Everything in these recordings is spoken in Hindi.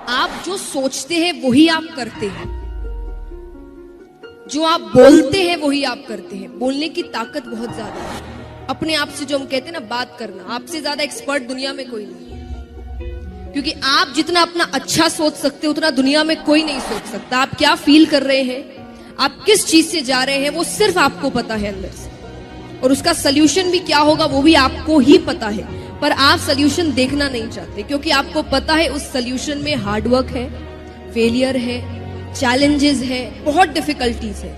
आप जो सोचते हैं वही आप करते हैं, जो आप बोलते हैं वही आप करते हैं। बोलने की ताकत बहुत ज्यादा है। अपने आप से जो हम कहते हैं ना, बात करना, आपसे ज्यादा एक्सपर्ट दुनिया में कोई नहीं है। क्योंकि आप जितना अपना अच्छा सोच सकते हो उतना दुनिया में कोई नहीं सोच सकता। आप क्या फील कर रहे हैं, आप किस चीज से जा रहे हैं, वो सिर्फ आपको पता है अंदर से। और उसका सोल्यूशन भी क्या होगा वो भी आपको ही पता है। पर आप सोल्यूशन देखना नहीं चाहते, क्योंकि आपको पता है उस सोल्यूशन में हार्डवर्क है, फेलियर है, चैलेंजेस है, बहुत डिफिकल्टीज है।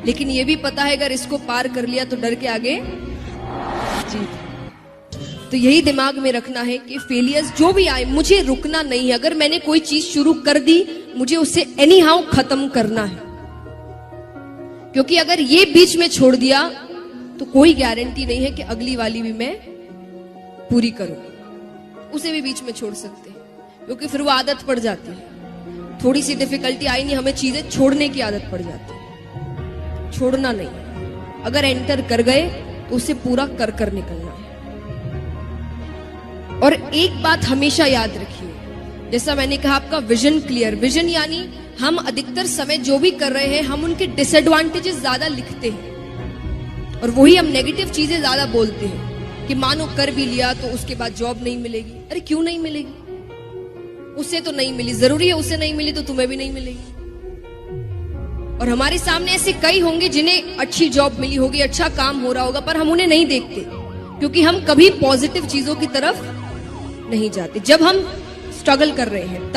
लेकिन ये भी पता है अगर इसको पार कर लिया तो डर के आगे जीत। तो यही दिमाग में रखना है कि फेलियर्स जो भी आए मुझे रुकना नहीं है। अगर मैंने कोई चीज शुरू कर दी मुझे उसे एनी हाउ खत्म करना है। क्योंकि अगर ये बीच में छोड़ दिया तो कोई गारंटी नहीं है कि अगली वाली भी मैं पूरी करूं। उसे भी बीच में छोड़ सकते हैं, क्योंकि फिर वो आदत पड़ जाती है। थोड़ी सी डिफिकल्टी आई नहीं, हमें चीजें छोड़ने की आदत पड़ जाती है। छोड़ना नहीं, अगर एंटर कर गए तो उसे पूरा कर कर निकलना है। और एक बात हमेशा याद रखिए, जैसा मैंने कहा आपका विजन क्लियर। विजन यानी हम अधिकतर समय जो भी कर रहे हैं हम उनके डिसएडवांटेजेस ज्यादा लिखते हैं और वही हम नेगेटिव चीजें ज्यादा बोलते हैं कि मानो कर भी लिया तो उसके बाद जॉब नहीं मिलेगी। अरे क्यों नहीं मिलेगी? उसे तो नहीं मिली, जरूरी है उसे नहीं मिली तो तुम्हें भी नहीं मिलेगी। और हमारे सामने ऐसे कई होंगे जिन्हें अच्छी जॉब मिली होगी, अच्छा काम हो रहा होगा, पर हम उन्हें नहीं देखते क्योंकि हम कभी पॉजिटिव चीजों की तरफ नहीं जाते। जब हम स्ट्रगल कर रहे हैं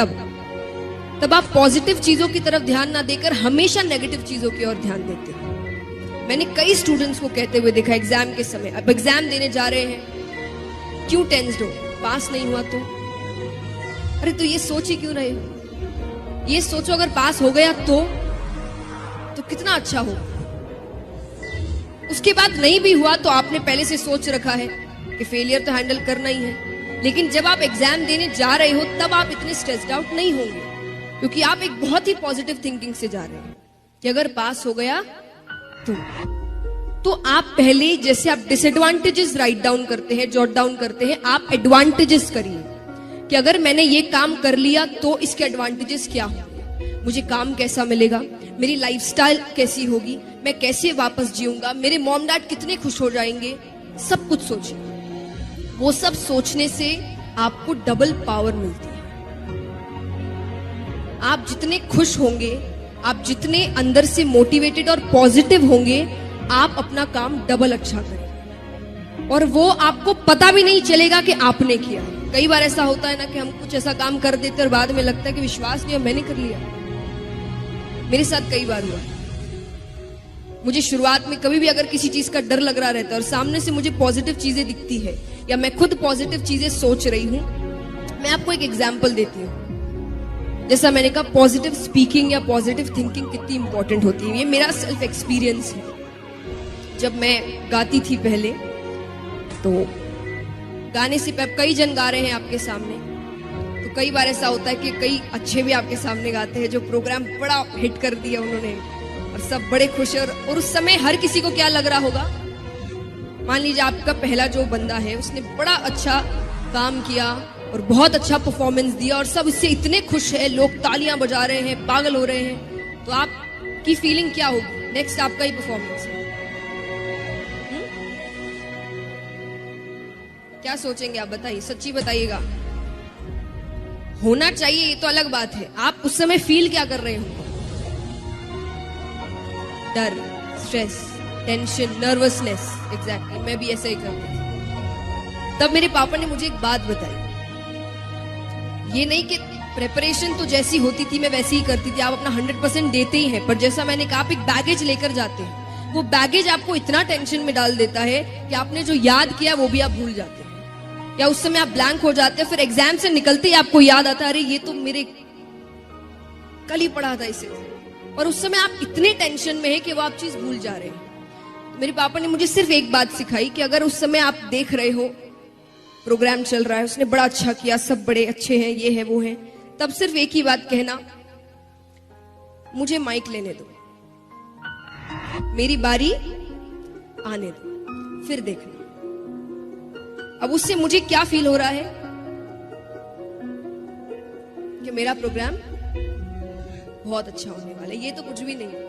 तब आप पॉजिटिव चीजों की तरफ ध्यान ना देकर हमेशा नेगेटिव चीजों की ओर ध्यान देते हैं। मैंने कई स्टूडेंट्स को कहते हुए देखा एग्जाम के समय, अब एग्जाम देने जा रहे हैं, क्यों टेंस्ड हो, पास नहीं हुआ तो? अरे तो ये सोच ही क्यों रहे हो? ये सोचो अगर पास हो गया तो कितना अच्छा हो। उसके बाद नहीं भी हुआ तो आपने पहले से सोच रखा है कि फेलियर तो हैंडल करना ही है। लेकिन जब आप एग्जाम देने जा रहे हो तब आप इतने स्ट्रेस्ड आउट नहीं होंगे, क्योंकि आप एक बहुत ही पॉजिटिव थिंकिंग से जा रहे हैं कि अगर पास हो गया तो आप पहले, जैसे आप डिसएडवांटेजेस राइट डाउन करते हैं, जॉट डाउन करते हैं, आप एडवांटेजेस करिए कि अगर मैंने ये काम कर लिया तो इसके एडवांटेजेस क्या होंगे, मुझे काम कैसा मिलेगा, मेरी लाइफस्टाइल कैसी होगी, मैं कैसे वापस जीऊंगा, मेरे मॉम डैड कितने खुश हो जाएंगे, सब कुछ सोचिए। वो सब सोचने से आपको डबल पावर मिलती है। आप जितने खुश होंगे, आप जितने अंदर से मोटिवेटेड और पॉजिटिव होंगे, आप अपना काम डबल अच्छा करेंगे और वो आपको पता भी नहीं चलेगा कि आपने किया। कई बार ऐसा होता है ना कि हम कुछ ऐसा काम कर देते और बाद में लगता है कि विश्वास नहीं, मैंने कर लिया। मेरे साथ कई बार हुआ। मुझे शुरुआत में कभी भी अगर किसी चीज का डर लग रहा रहता है और सामने से मुझे पॉजिटिव चीजें दिखती है या मैं खुद पॉजिटिव चीजें सोच रही हूं, मैं आपको एक एग्जांपल देती हूँ। जैसा मैंने कहा पॉजिटिव स्पीकिंग या पॉजिटिव थिंकिंग कितनी इंपॉर्टेंट होती है, ये मेरा सेल्फ एक्सपीरियंस है। जब मैं गाती थी पहले, तो गाने से कई जन गा रहे हैं आपके सामने, तो कई बार ऐसा होता है कि कई अच्छे भी आपके सामने गाते हैं, जो प्रोग्राम बड़ा हिट कर दिया उन्होंने और सब बड़े खुश हैं। और उस समय हर किसी को क्या लग रहा होगा, मान लीजिए आपका पहला जो बंदा है उसने बड़ा अच्छा काम किया और बहुत अच्छा परफॉर्मेंस दिया और सब इससे इतने खुश है, लोग तालियां बजा रहे हैं, पागल हो रहे हैं, तो आपकी फीलिंग क्या होगी? नेक्स्ट आपका ही परफॉर्मेंस है, क्या सोचेंगे आप? बताइए, सच्ची बताइएगा। होना चाहिए ये तो अलग बात है, आप उस समय फील क्या कर रहे हो? डर, स्ट्रेस, टेंशन, नर्वसनेस। एग्जैक्टली, मैं भी ऐसा ही करती थी। तब मेरे पापा ने मुझे एक बात बताई, ये नहीं कि प्रेपरेशन तो जैसी होती थी मैं वैसी ही करती थी, आप अपना 100% देते ही हैं, पर जैसा मैंने कहा आप एक बैगेज लेकर जाते हैं, वो बैगेज आपको इतना टेंशन में डाल देता है कि आपने जो याद किया वो भी आप भूल जाते हैं या उस समय आप ब्लैंक हो जाते हैं। फिर एग्जाम से निकलते ही आपको याद आता है, अरे ये तो मेरे कल ही पढ़ा था इसे, और उस समय आप इतने टेंशन में है कि वो आप चीज भूल जा रहे हैं। मेरे पापा ने मुझे सिर्फ एक बात सिखाई कि अगर उस समय आप देख रहे हो प्रोग्राम चल रहा है, उसने बड़ा अच्छा किया, सब बड़े अच्छे हैं, ये है वो है, तब सिर्फ एक ही बात कहना, मुझे माइक लेने दो, मेरी बारी आने दो, फिर देखना। अब उससे मुझे क्या फील हो रहा है कि मेरा प्रोग्राम बहुत अच्छा होने वाला है। ये तो कुछ भी नहीं है,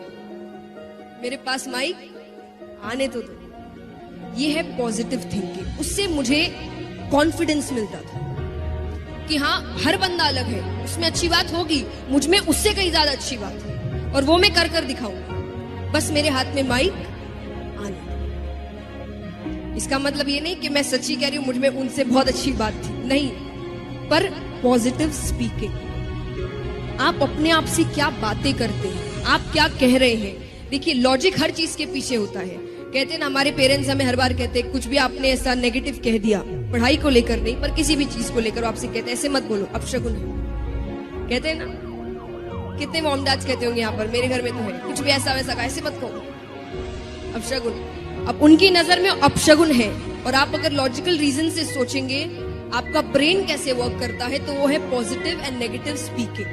मेरे पास माइक आने तो दो। ये है पॉजिटिव थिंकिंग। उससे मुझे कॉन्फिडेंस मिलता था कि हाँ, हर बंदा अलग है, उसमें अच्छी बात होगी, मुझ में उससे कहीं ज्यादा अच्छी बात है, और वो मैं कर कर दिखाऊंगा। बस मेरे हाथ में माइक आने दो। इसका मतलब ये नहीं कि मैं सच्ची कह रही हूं मुझ में उनसे बहुत अच्छी बात थी, नहीं, पर पॉजिटिव स्पीकिंग। आप अपने आप से क्या बातें करते हैं, आप क्या कह रहे हैं। देखिए, लॉजिक हर चीज के पीछे होता है। कहते हैं ना, हमारे पेरेंट्स हमें हर बार कहते हैं, कुछ भी आपने ऐसा नेगेटिव कह दिया, पढ़ाई को लेकर नहीं पर किसी भी चीज को लेकर, आपसे कहते हैं ऐसे मत बोलो, अपशगुन है। कहते हैं ना, कितने मॉम डैड्स कहते होंगे यहाँ पर, मेरे घर में तो है, कुछ भी ऐसा वैसा का ऐसे मत कहो, अपशगुन। अब उनकी नजर में अपशगुन है, और आप अगर लॉजिकल रीजन से सोचेंगे आपका ब्रेन कैसे वर्क करता है, तो वो है पॉजिटिव एंड नेगेटिव स्पीकिंग।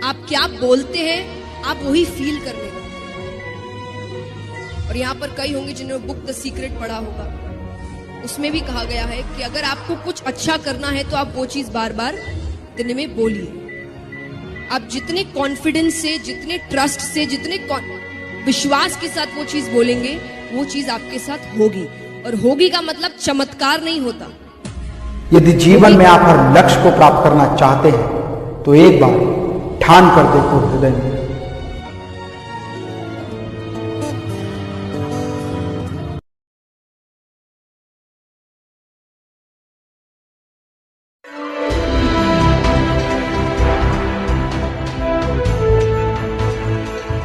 आप क्या बोलते हैं, आप वही फील करने लगते हैं। और यहाँ पर कई होंगे जिन्होंने बुक द सीक्रेट पढ़ा होगा, उसमें भी कहा गया है कि अगर आपको कुछ अच्छा करना है तो आप वो चीज बार बार दिन में बोलिए। आप जितने कॉन्फिडेंस से, जितने ट्रस्ट से, जितने विश्वास के साथ वो चीज बोलेंगे, वो चीज आपके साथ होगी। और होगी का मतलब चमत्कार नहीं होता। यदि जीवन में आप हर लक्ष्य को प्राप्त करना चाहते हैं तो एक बार ठान कर देखो हृदय में,